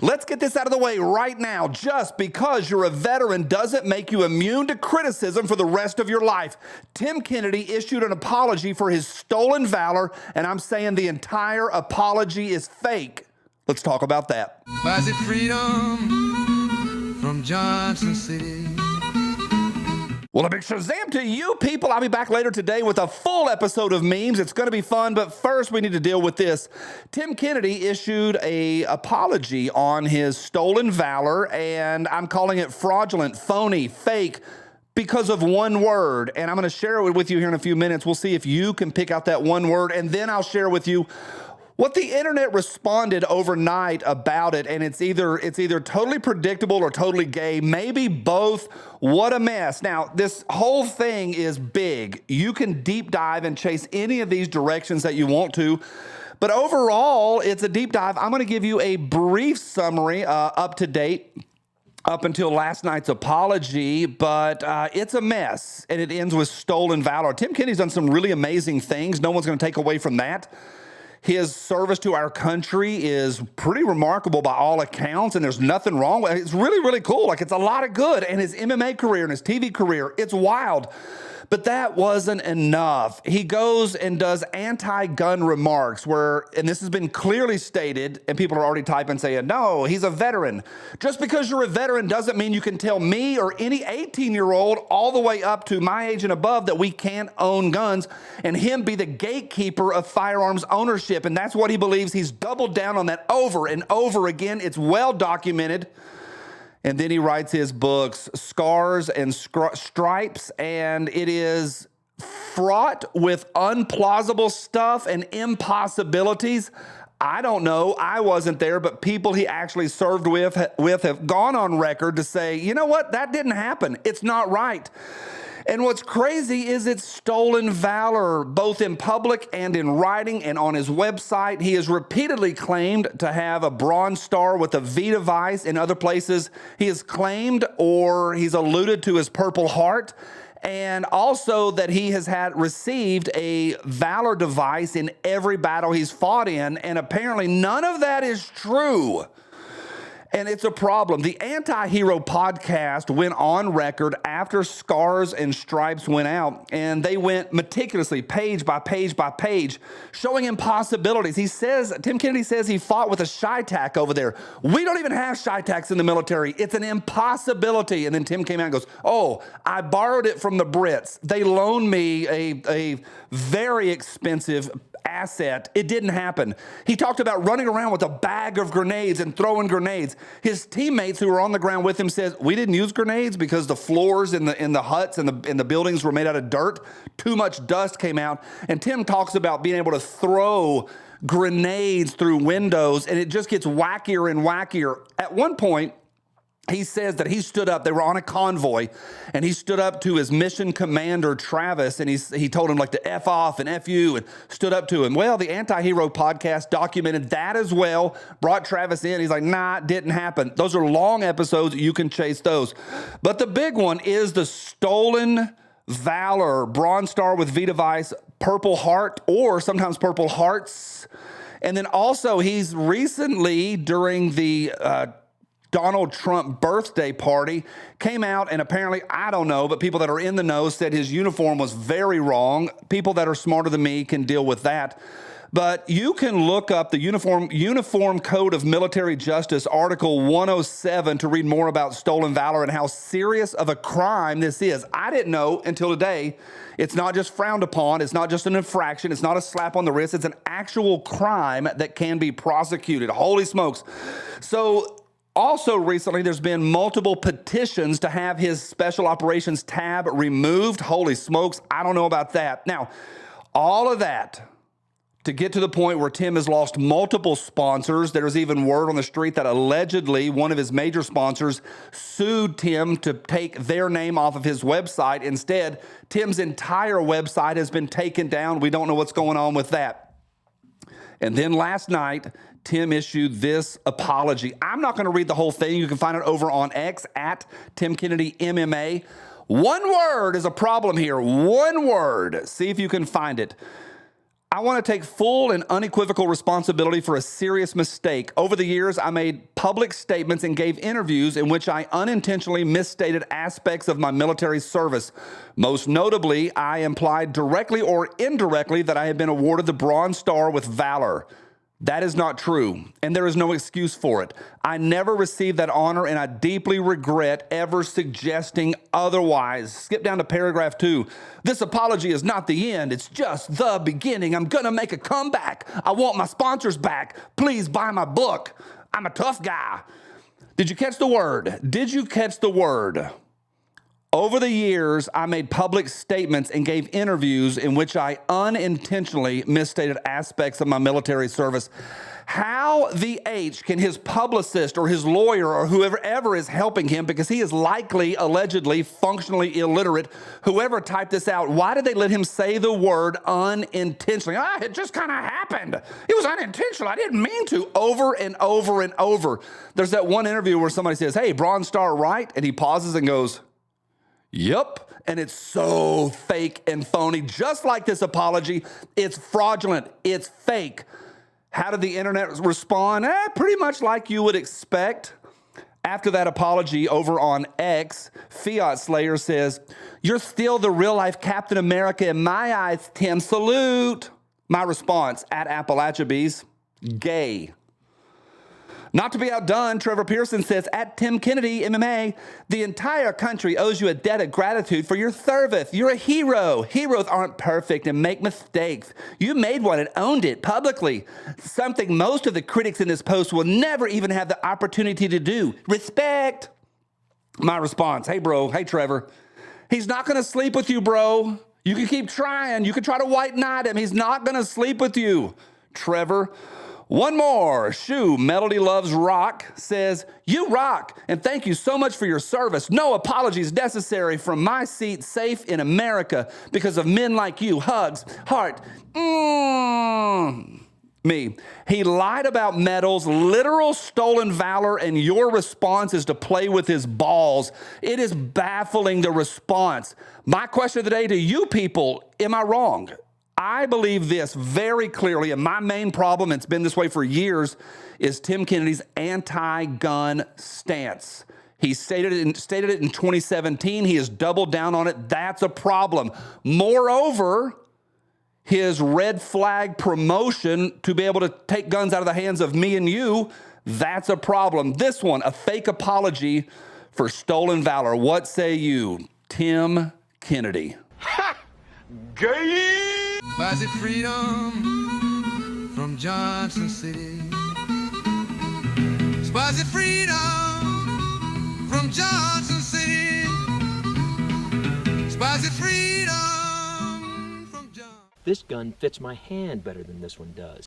Let's get this out of the way right now. Just because you're a veteran doesn't make you immune to criticism for the rest of your life. Tim Kennedy issued an apology for his stolen valor, and I'm saying the entire apology is fake. Let's talk about that. Was it freedom from Johnson City? Well, a big shazam to you people. I'll be back later today with a full episode of memes. It's going to be fun, but first we need to deal with this. Tim Kennedy issued an apology on his stolen valor, and I'm calling it fraudulent, phony, fake, because of one word. And I'm going to share it with you here in a few minutes. We'll see if you can pick out that one word, and then I'll share with you what the internet responded overnight about it, and it's either totally predictable or totally gay, maybe both. What a mess. Now, this whole thing is big. You can deep dive and chase any of these directions that you want to, but overall, it's a deep dive. I'm going to give you a brief summary up to date up until last night's apology, but it's a mess, and it ends with stolen valor. Tim Kennedy's done some really amazing things. No one's going to take away from that. His service to our country is pretty remarkable by all accounts, and there's nothing wrong with it. It's really, really cool. Like, it's a lot of good. And his MMA career and his TV career, it's wild. But that wasn't enough. He goes and does anti-gun remarks and this has been clearly stated, and people are already typing saying, no, he's a veteran. Just because you're a veteran doesn't mean you can tell me or any 18-year-old all the way up to my age and above that we can't own guns and him be the gatekeeper of firearms ownership. And that's what he believes. He's doubled down on that over and over again. It's well documented. And then he writes his books, Scars and Stripes, and it is fraught with unplausible stuff and impossibilities. I don't know. I wasn't there, but people he actually served with have gone on record to say, you know what? That didn't happen. It's not right. And what's crazy is it's stolen valor, both in public and in writing and on his website. He has repeatedly claimed to have a Bronze Star with a V device. In other places, he has claimed or he's alluded to his Purple Heart, and also that he has received a Valor device in every battle he's fought in, and apparently none of that is true. And it's a problem. The Anti-Hero podcast went on record after Scars and Stripes went out, and they went meticulously, page by page by page, showing impossibilities. Tim Kennedy says he fought with a ShyTac over there. We don't even have ShyTacs in the military. It's an impossibility. And then Tim came out and goes, oh, I borrowed it from the Brits. They loaned me a very expensive asset. It didn't happen. He talked about running around with a bag of grenades and throwing grenades. His teammates who were on the ground with him says, we didn't use grenades because the floors in the huts and the buildings were made out of dirt. Too much dust came out. And Tim talks about being able to throw grenades through windows, and it just gets wackier and wackier. At one point, he says that he stood up, they were on a convoy, and he stood up to his mission commander, Travis, and he told him like to F off and F you, and stood up to him. Well, the Anti-Hero podcast documented that as well, brought Travis in. He's like, nah, it didn't happen. Those are long episodes. You can chase those. But the big one is the stolen Valor, Bronze Star with V device, Purple Heart, or sometimes Purple Hearts. And then also he's recently, during the Donald Trump birthday party, came out and apparently, I don't know, but people that are in the know said his uniform was very wrong. People that are smarter than me can deal with that. But you can look up the Uniform Code of Military Justice, Article 107, to read more about stolen valor and how serious of a crime this is. I didn't know until today. It's not just frowned upon. It's not just an infraction. It's not a slap on the wrist. It's an actual crime that can be prosecuted. Holy smokes. So also recently, there's been multiple petitions to have his special operations tab removed. Holy smokes, I don't know about that. Now, all of that to get to the point where Tim has lost multiple sponsors. There's even word on the street that allegedly one of his major sponsors sued Tim to take their name off of his website. Instead, Tim's entire website has been taken down. We don't know what's going on with that. And then last night, Tim issued this apology. I'm not going to read the whole thing. You can find it over on X at Tim Kennedy MMA. One word is a problem here. One word. See if you can find it. I want to take full and unequivocal responsibility for a serious mistake. Over the years, I made public statements and gave interviews in which I unintentionally misstated aspects of my military service. Most notably, I implied directly or indirectly that I had been awarded the Bronze Star with Valor. That is not true, and there is no excuse for it. I never received that honor, and I deeply regret ever suggesting otherwise. Skip down to paragraph 2. This apology is not the end. It's just the beginning. I'm going to make a comeback. I want my sponsors back. Please buy my book. I'm a tough guy. Did you catch the word? Did you catch the word? Over the years, I made public statements and gave interviews in which I unintentionally misstated aspects of my military service. How the H can his publicist or his lawyer or whoever is helping him, because he is likely, allegedly, functionally illiterate, whoever typed this out, why did they let him say the word unintentionally? It just kind of happened. It was unintentional. I didn't mean to, over and over and over. There's that one interview where somebody says, hey, Bronze Star, right? And he pauses and goes, yep, and it's so fake and phony. Just like this apology, it's fraudulent, it's fake. How did the internet respond? Pretty much like you would expect. After that apology over on X, Fiat Slayer says, you're still the real-life Captain America in my eyes, Tim. Salute. My response, at Appalachiabees, gay. Not to be outdone, Trevor Pearson says, at Tim Kennedy MMA, the entire country owes you a debt of gratitude for your service. You're a hero. Heroes aren't perfect and make mistakes. You made one and owned it publicly, something most of the critics in this post will never even have the opportunity to do. Respect. My response, hey, bro, hey, Trevor, he's not going to sleep with you, bro. You can keep trying. You can try to white knight him. He's not going to sleep with you, Trevor. One more. Shoe Melody Loves Rock says, you rock, and thank you so much for your service. No apologies necessary from my seat, safe in America because of men like you. Hugs, heart. Me. He lied about medals, literal stolen valor, and your response is to play with his balls. It is baffling, the response. My question today to you people, am I wrong? I believe this very clearly, and my main problem, it's been this way for years, is Tim Kennedy's anti-gun stance. He stated it in 2017. He has doubled down on it. That's a problem. Moreover, his red flag promotion to be able to take guns out of the hands of me and you, that's a problem. This one, a fake apology for stolen valor. What say you, Tim Kennedy? Ha! Gay! Buys it freedom from Johnson City. Buys it freedom from Johnson City. Buys it freedom from Johnson. This gun fits my hand better than this one does.